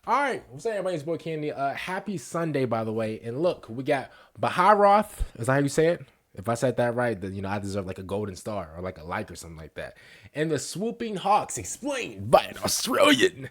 All right, what's up, everybody? It's boy Candy. Happy Sunday, by the way. And look, we got Baharroth. Is that how you say it? If I said that right, then I deserve like a golden star or like a like or something like that. And the Swooping Hawks, explained by an Australian.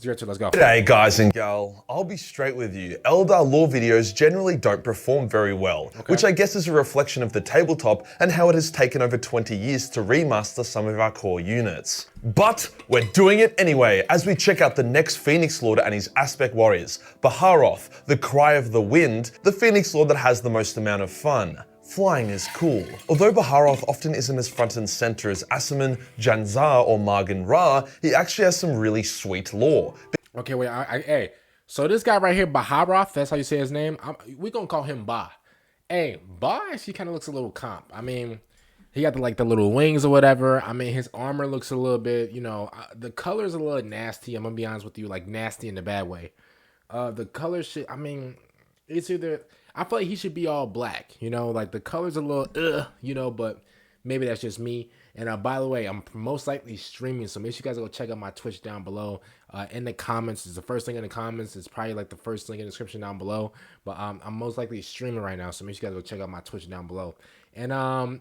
Let's go. G'day guys and gal, I'll be straight with you. Eldar lore videos generally don't perform very well, which I guess is a reflection of the tabletop and how it has taken over 20 years to remaster some of our core units. But we're doing it anyway, as we check out the next Phoenix Lord and his aspect warriors. Baharroth, the Cry of the Wind, the Phoenix Lord that has the most amount of fun. Flying is cool. Although Baharroth often isn't as front and center as Asuman, Janzar, or Margan Ra, he actually has some really sweet lore. Okay, wait, hey, so this guy right here, Baharroth, that's how you say his name. We gonna call him Ba. Hey, Ba actually kind of looks a little comp. I mean, he got the little wings or whatever. I mean, his armor looks a little bit, the color's a little nasty. I'm gonna be honest with you, like nasty in the bad way. The color shit, I mean, it's either, I feel like he should be all black, like the color's a little, but maybe that's just me. And by the way, I'm most likely streaming, so make sure you guys go check out my Twitch down below. In the comments, it's the first link in the comments. It's probably like the first link in the description down below. But I'm most likely streaming right now, so make sure you guys go check out my Twitch down below. And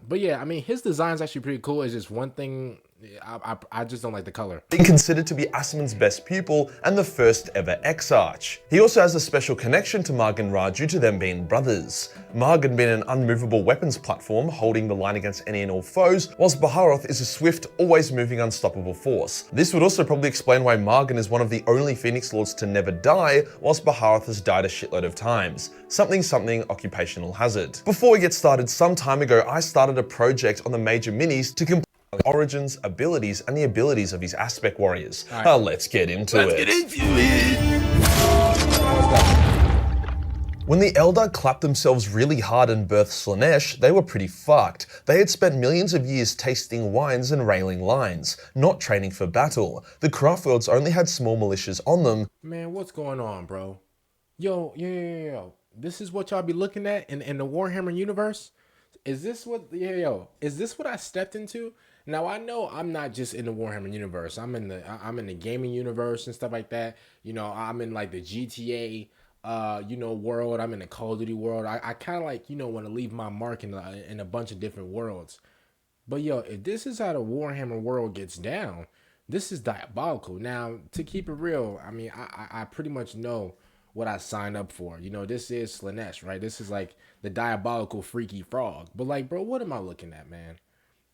but yeah, I mean, his design's actually pretty cool. It's just one thing, I just don't like the color. Being considered to be Asuman's best pupil and the first ever Exarch. He also has a special connection to Margan Ra due to them being brothers. Margan being an unmovable weapons platform holding the line against any and all foes, whilst Baharroth is a swift, always moving unstoppable force. This would also probably explain why Margan is one of the only Phoenix Lords to never die, whilst Baharroth has died a shitload of times. Something occupational hazard. Before we get started, some time ago I started a project on the major minis to complete origins, abilities, and the abilities of his aspect warriors. Right. Let's get into it. When the Eldar clapped themselves really hard and birthed Slaanesh, they were pretty fucked. They had spent millions of years tasting wines and railing lines, not training for battle. The craftworlds only had small militias on them. Man, what's going on, bro? Yo. This is what y'all be looking at in the Warhammer universe? Is this what, is this what I stepped into? Now, I know I'm not just in the Warhammer universe. I'm in the gaming universe and stuff like that. I'm in like the GTA world. I'm in the Call of Duty world. I kind of like, want to leave my mark in a bunch of different worlds. But if this is how the Warhammer world gets down, this is diabolical. Now, to keep it real, I mean, I pretty much know what I signed up for. This is Slaanesh, right? This is like the diabolical freaky frog. But like, bro, what am I looking at, man?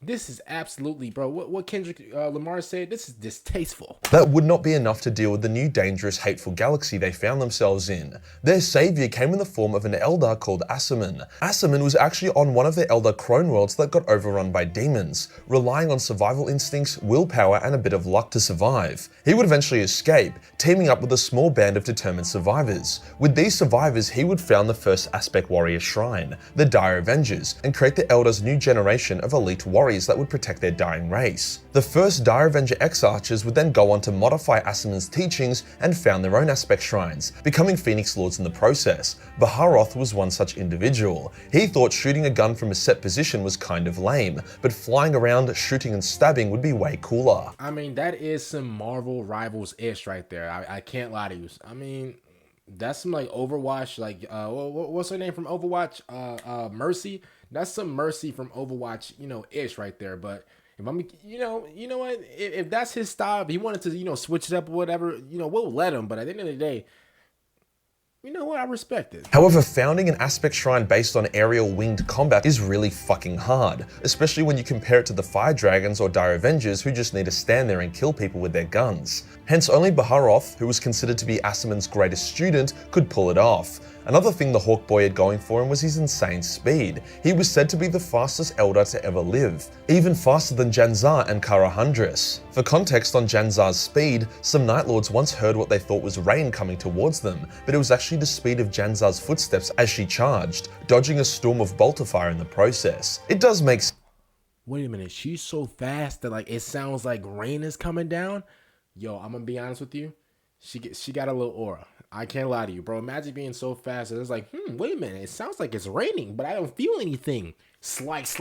This is absolutely, bro, what Kendrick Lamar said, this is distasteful. That would not be enough to deal with the new dangerous, hateful galaxy they found themselves in. Their savior came in the form of an Eldar called Asuman. Asuman was actually on one of the Eldar Crone worlds that got overrun by demons, relying on survival instincts, willpower, and a bit of luck to survive. He would eventually escape, teaming up with a small band of determined survivors. With these survivors, he would found the first aspect warrior shrine, the Dire Avengers, and create the Eldar's new generation of elite warriors that would protect their dying race. The first Dire Avenger Exarchers would then go on to modify Asuman's teachings and found their own aspect shrines, becoming Phoenix Lords in the process. Baharroth was one such individual. He thought shooting a gun from a set position was kind of lame, but flying around, shooting and stabbing would be way cooler. I mean, that is some Marvel Rivals-ish right there. I can't lie to you. I mean, that's some like Overwatch, like what's her name from Overwatch? Mercy. That's some Mercy from Overwatch, ish right there. But if I'm, you know what? If that's his style, if he wanted to, switch it up or whatever, we'll let him. But at the end of the day, you know what? I respect it. However, founding an aspect shrine based on aerial winged combat is really fucking hard, especially when you compare it to the Fire Dragons or Dire Avengers who just need to stand there and kill people with their guns. Hence, only Baharroth, who was considered to be Asuman's greatest student, could pull it off. Another thing the Hawk Boy had going for him was his insane speed. He was said to be the fastest Eldar to ever live, even faster than Janzar and Karahandris. For context on Janzar's speed, some Night Lords once heard what they thought was rain coming towards them, but it was actually the speed of Janzar's footsteps as she charged, dodging a storm of bolter fire in the process. It does make sense. Wait a minute, she's so fast that like it sounds like rain is coming down? Yo, I'm gonna be honest with you. She got a little aura. I can't lie to you, bro. Imagine being so fast that it's like, wait a minute, it sounds like it's raining, but I don't feel anything. Slice.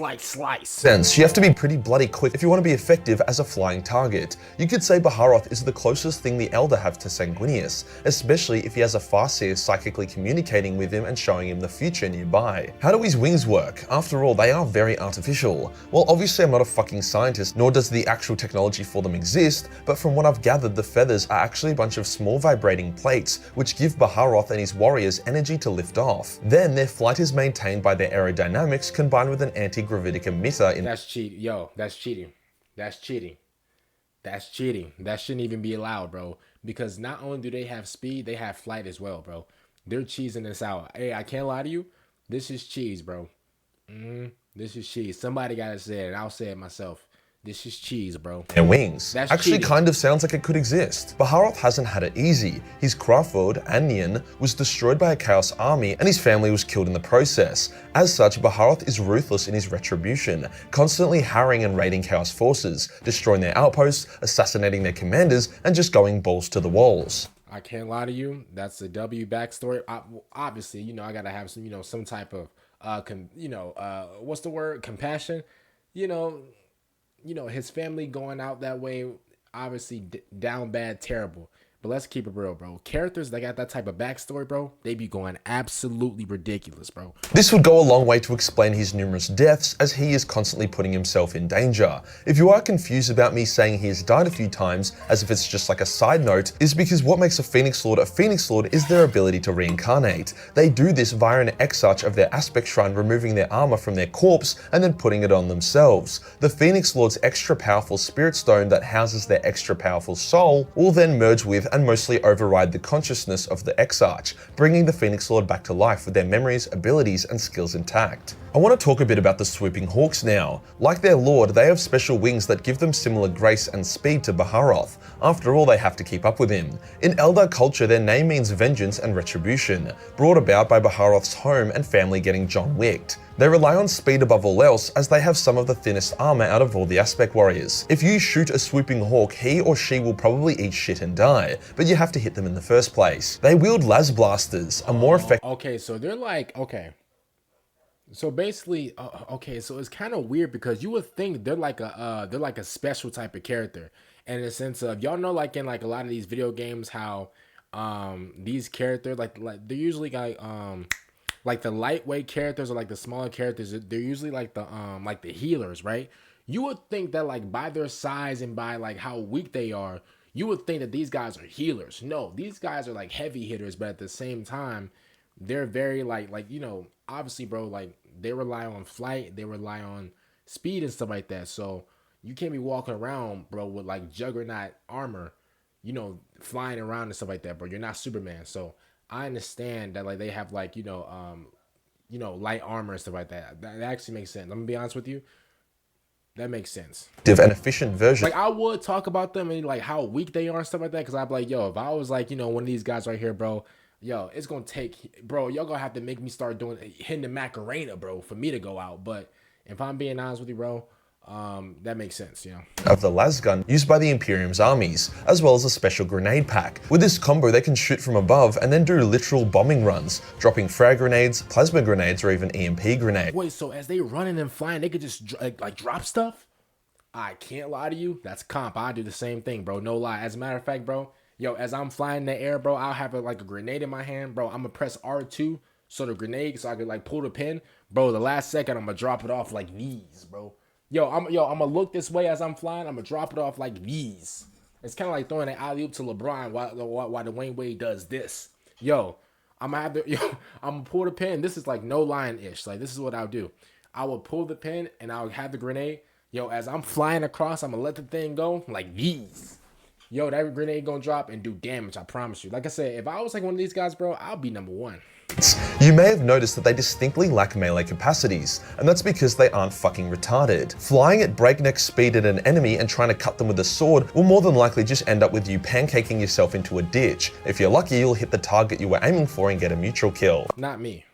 Sense. You have to be pretty bloody quick if you want to be effective as a flying target. You could say Baharroth is the closest thing the Eldar have to Sanguinius, especially if he has a Farseer psychically communicating with him and showing him the future nearby. How do his wings work? After all, they are very artificial. Well, obviously I'm not a fucking scientist, nor does the actual technology for them exist, but from what I've gathered, the feathers are actually a bunch of small vibrating plates, which give Baharroth and his warriors energy to lift off. Then their flight is maintained by their aerodynamics combined with an anti-gravitic emitter in— That's cheating. Yo, that's cheating. That's cheating. That's cheating. That shouldn't even be allowed, bro. Because not only do they have speed, they have flight as well, bro. They're cheesing this out. Hey, I can't lie to you. This is cheese, bro. This is cheese. Somebody gotta say it. I'll say it myself. This is cheese, bro. Their wings. That's actually cheating. kind of sounds like it could exist. Baharroth hasn't had it easy. His Crawford, Anion, was destroyed by a Chaos army and his family was killed in the process. As such, Baharroth is ruthless in his retribution, constantly harrying and raiding Chaos forces, destroying their outposts, assassinating their commanders, and just going balls to the walls. I can't lie to you. That's a W backstory. Obviously, you know, I gotta have some, you know, some type of, what's the word? Compassion. You know, his family going out that way, obviously down bad, terrible. But let's keep it real, bro. Characters that got that type of backstory, bro, they be going absolutely ridiculous, bro. This would go a long way to explain his numerous deaths, as he is constantly putting himself in danger. If you are confused about me saying he has died a few times, as if it's just like a side note, is because what makes a Phoenix Lord is their ability to reincarnate. They do this via an exarch of their aspect shrine, removing their armor from their corpse and then putting it on themselves. The Phoenix Lord's extra powerful spirit stone that houses their extra powerful soul will then merge with and mostly override the consciousness of the Exarch, bringing the Phoenix Lord back to life with their memories, abilities, and skills intact. I want to talk a bit about the Swooping Hawks now. Like their lord, they have special wings that give them similar grace and speed to Baharroth. After all, they have to keep up with him. In Eldar culture, their name means vengeance and retribution, brought about by Baharroth's home and family getting John Wicked. They rely on speed above all else, as they have some of the thinnest armor out of all the aspect warriors. If you shoot a Swooping Hawk, he or she will probably eat shit and die, but you have to hit them in the first place. They wield las blasters, a more effective— Okay, so they're like, okay. So basically, okay, so it's kind of weird because you would think they're like a special type of character, and in the sense of, y'all know, like in like a lot of these video games, how these characters like they're usually like the lightweight characters or like the smaller characters, they're usually like the healers, right? You would think that like by their size and by like how weak they are, you would think that these guys are healers. No, these guys are like heavy hitters, but at the same time, they're very like you know, obviously, bro, like they rely on flight, they rely on speed and stuff like that. So you can't be walking around, bro, with like juggernaut armor, you know, flying around and stuff like that, bro. You're not Superman. So I understand that like they have like, you know, light armor and stuff like that. That actually makes sense. Let me be honest with you. That makes sense. and efficient version. Like I would talk about them and like how weak they are and stuff like that, because I'd be like, yo, if I was like, you know, one of these guys right here, bro, yo, it's gonna take, bro, y'all gonna have to make me start hitting the Macarena, bro, for me to go out. But if I'm being honest with you, bro, that makes sense, you know. Of the lasgun used by the Imperium's armies, as well as a special grenade pack. With this combo, they can shoot from above and then do literal bombing runs, dropping frag grenades, plasma grenades, or even EMP grenades. Wait, so as they running and flying, they could just like drop stuff? I can't lie to you. That's comp. I do the same thing, bro. No lie. As a matter of fact, bro, yo, as I'm flying in the air, bro, I'll have like a grenade in my hand, bro. I'm gonna press R2 so the grenade, so I could like pull the pin, bro. The last second, I'm gonna drop it off like these, bro. I'm gonna look this way as I'm flying. I'm gonna drop it off like these. It's kind of like throwing an alley oop to LeBron while Dwayne Wade does this. I'm gonna pull the pin. This is like no line ish. Like this is what I'll do. I will pull the pin and I'll have the grenade. As I'm flying across, I'm gonna let the thing go like these. That grenade gonna drop and do damage, I promise you. Like I said, if I was like one of these guys, bro, I'll be number one. You may have noticed that they distinctly lack melee capacities, and that's because they aren't fucking retarded. Flying at breakneck speed at an enemy and trying to cut them with a sword will more than likely just end up with you pancaking yourself into a ditch. If you're lucky, you'll hit the target you were aiming for and get a mutual kill. Not me.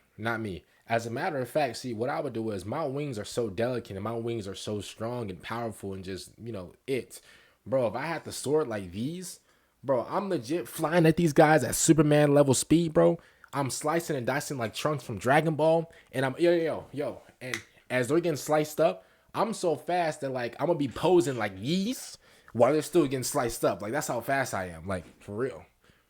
As a matter of fact, see, what I would do is my wings are so delicate and my wings are so strong and powerful and just, bro, if I had the sword like these, bro, I'm legit flying at these guys at Superman level speed, bro. I'm slicing and dicing like Trunks from Dragon Ball, and I'm and as they're getting sliced up, I'm so fast that like I'm gonna be posing like these while they're still getting sliced up. Like that's how fast I am. Like for real.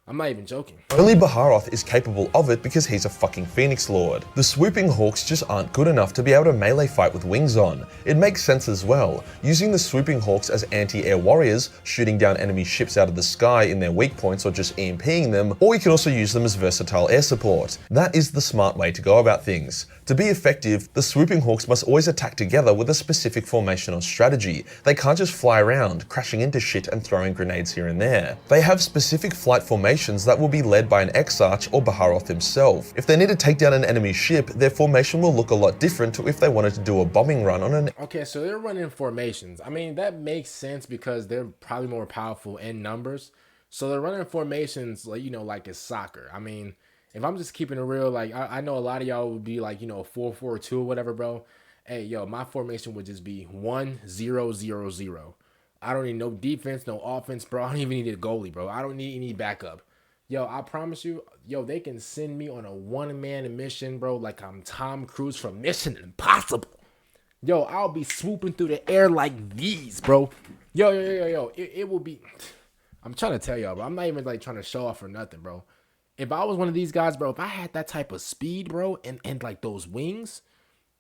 I'm not even joking. Only Baharroth is capable of it because he's a fucking Phoenix Lord. The Swooping Hawks just aren't good enough to be able to melee fight with wings on. It makes sense as well, using the Swooping Hawks as anti-air warriors, shooting down enemy ships out of the sky in their weak points or just EMPing them, or you can also use them as versatile air support. That is the smart way to go about things. To be effective, the Swooping Hawks must always attack together with a specific formation or strategy. They can't just fly around, crashing into shit and throwing grenades here and there. They have specific flight formations that will be led by an Exarch or Baharroth himself. If they need to take down an enemy ship, their formation will look a lot different to if they wanted to do a bombing run on an... Okay, so they're running formations. I mean, that makes sense because they're probably more powerful in numbers. So they're running formations, like, you know, like it's soccer. I mean, if I'm just keeping it real, like, I know a lot of y'all would be like, you know, 4-4-2 or whatever, bro. Hey, yo, my formation would just be 1-0-0-0. I don't need no defense, no offense, bro. I don't even need a goalie, bro. I don't need any backup. Yo, I promise you, yo, they can send me on a one-man mission, bro, like I'm Tom Cruise from Mission Impossible. Yo, I'll be swooping through the air like these, bro. Yo. It will be... I'm trying to tell y'all, bro. I'm not even, like, trying to show off or nothing, bro. If I was one of these guys, bro, if I had that type of speed, bro, and like, those wings,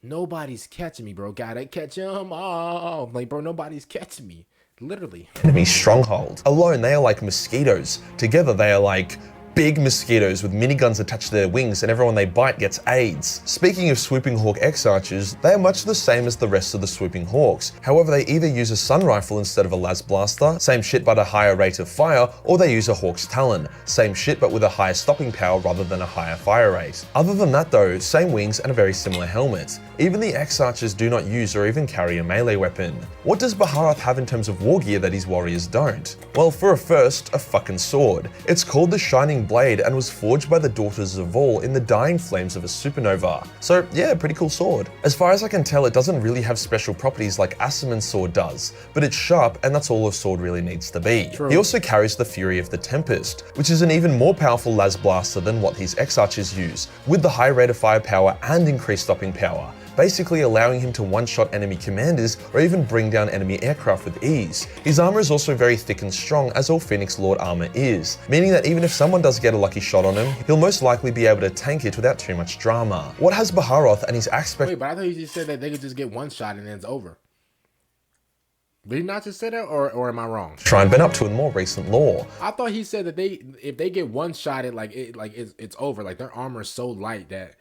nobody's catching me, bro. Gotta catch them all. Like, bro, nobody's catching me. Literally. Enemy stronghold. Alone, they are like mosquitoes. Together, they are like big mosquitoes with miniguns attached to their wings, and everyone they bite gets AIDS. Speaking of Swooping Hawk Exarchers, they are much the same as the rest of the Swooping Hawks. However, they either use a Sun Rifle instead of a Las Blaster, same shit but a higher rate of fire, or they use a Hawk's Talon, same shit but with a higher stopping power rather than a higher fire rate. Other than that though, same wings and a very similar helmet. Even the Exarchers do not use or even carry a melee weapon. What does Baharroth have in terms of war gear that his warriors don't? Well, for a first, a fucking sword. It's called the Shining Blade and was forged by the daughters of Vol in the dying flames of a supernova. So yeah, pretty cool sword. As far as I can tell, it doesn't really have special properties like Asamon's sword does, but it's sharp and that's all a sword really needs to be. True. He also carries the Fury of the Tempest, which is an even more powerful las blaster than what his Exarchers use, with the high rate of firepower and increased stopping power, basically allowing him to one-shot enemy commanders or even bring down enemy aircraft with ease. His armor is also very thick and strong, as all Phoenix Lord armor is, meaning that even if someone does get a lucky shot on him, he'll most likely be able to tank it without too much drama. What has Baharroth and his aspect... Wait, but I thought you just said that they could just get one shot and then it's over. Did he not just say that, or am I wrong? Try and been up to in more recent lore. I thought he said that if they get one shot, it's over. Like their armor is so light that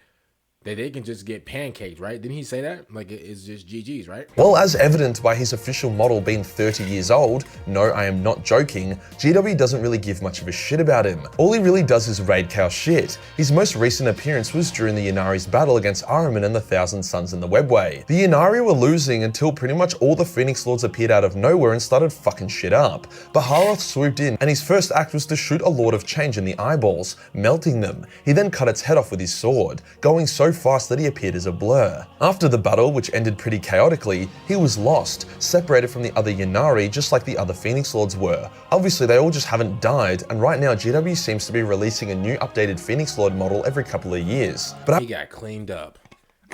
they can just get pancaked, right? Didn't he say that? Like it's just GG's, right? Well, as evident by his official model being 30 years old, no, I am not joking, GW doesn't really give much of a shit about him. All he really does is raid cow shit. His most recent appearance was during the Ynnari's battle against Ahriman and the Thousand Suns in the Webway. The Ynnari were losing until pretty much all the Phoenix Lords appeared out of nowhere and started fucking shit up. Baharroth swooped in and his first act was to shoot a Lord of Change in the eyeballs, melting them. He then cut its head off with his sword, going so fast that he appeared as a blur. After the battle, which ended pretty chaotically, he was lost, separated from the other Ynnari just like the other Phoenix Lords were. Obviously they all just haven't died, and right now GW seems to be releasing a new updated Phoenix Lord model every couple of years. But he got cleaned up.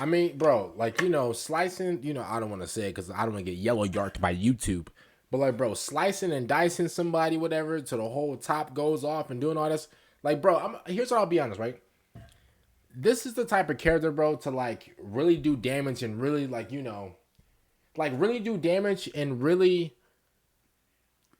I mean, bro, like, you know, slicing, you know, I don't want to say it because I don't want to get yellow yarked by YouTube. But like, bro, slicing and dicing somebody, whatever, till the whole top goes off and doing all this. Like, bro, here's what I'll be honest, right? This is the type of character, bro, to like really do damage and really like, you know, like really do damage and really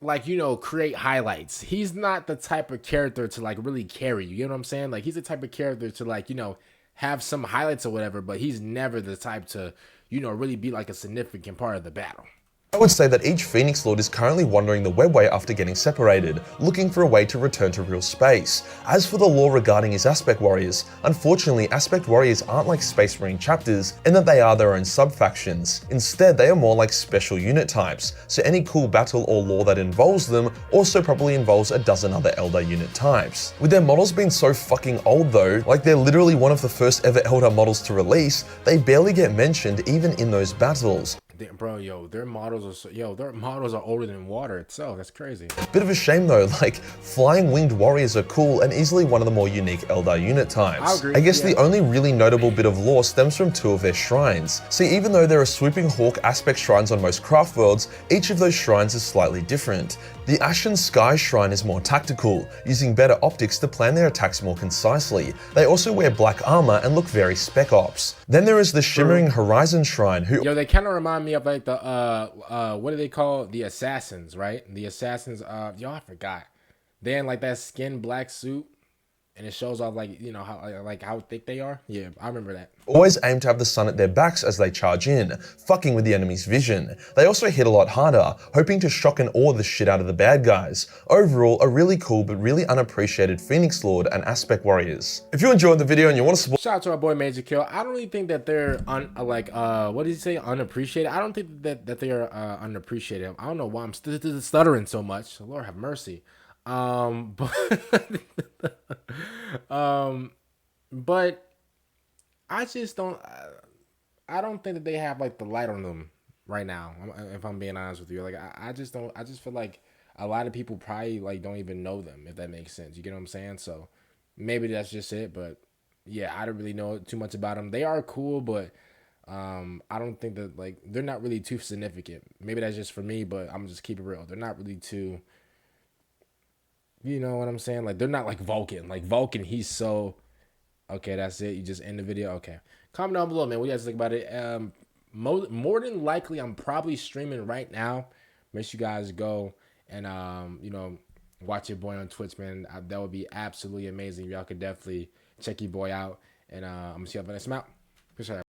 like, you know, create highlights. He's not the type of character to like really carry you. You know what I'm saying? Like he's the type of character to like, you know, have some highlights or whatever, but he's never the type to, you know, really be like a significant part of the battle. I would say that each Phoenix Lord is currently wandering the webway after getting separated, looking for a way to return to real space. As for the lore regarding his Aspect Warriors, unfortunately Aspect Warriors aren't like Space Marine chapters in that they are their own sub-factions. Instead, they are more like special unit types, so any cool battle or lore that involves them also probably involves a dozen other Eldar unit types. With their models being so fucking old though, like they're literally one of the first ever Eldar models to release, they barely get mentioned even in those battles. bro, yo, their models are their models are older than water itself. That's crazy. Bit of a shame though, like, flying winged warriors are cool and easily one of the more unique Eldar unit types. I agree, I guess yeah. the only really notable bit of lore stems from 2 of their shrines. See, even though there are swooping hawk aspect shrines on most craft worlds, each of those shrines is slightly different. The Ashen Sky Shrine is more tactical, using better optics to plan their attacks more concisely. They also wear black armor and look very Spec Ops. Then there is the Shimmering Horizon Shrine, who Yo, they kind of remind me of like the what do they call the assassins, right? The assassins. Yo, I forgot. They in like that skin black suit, and it shows off like, you know, how thick they are. Yeah, I remember that. always aim to have the sun at their backs as they charge in, fucking with the enemy's vision. They also hit a lot harder, hoping to shock and awe the shit out of the bad guys. Overall, a really cool but really unappreciated Phoenix Lord and Aspect Warriors. If you enjoyed the video and you want to support— Shout out to our boy Majorkill. I don't really think that they're what did he say, unappreciated? I don't think that they are unappreciated. I don't know why I'm stuttering so much. Lord have mercy. But I just don't. I don't think that they have like the light on them right now. If I'm being honest with you, like I just don't. I just feel like a lot of people probably like don't even know them, if that makes sense. You get what I'm saying? So maybe that's just it. But yeah, I don't really know too much about them. They are cool, but I don't think that like they're not really too significant. Maybe that's just for me, but I'm just keep it real. They're not really too. You know what I'm saying? Like they're not like Vulcan. Like Vulcan, he's so. Okay, that's it. You just end the video. Okay, comment down below, man. What you guys think about it? More than likely, I'm probably streaming right now. Make sure you guys go and you know, watch your boy on Twitch, man. That would be absolutely amazing. Y'all could definitely check your boy out, and I'm gonna see y'all for the next time out. Appreciate it.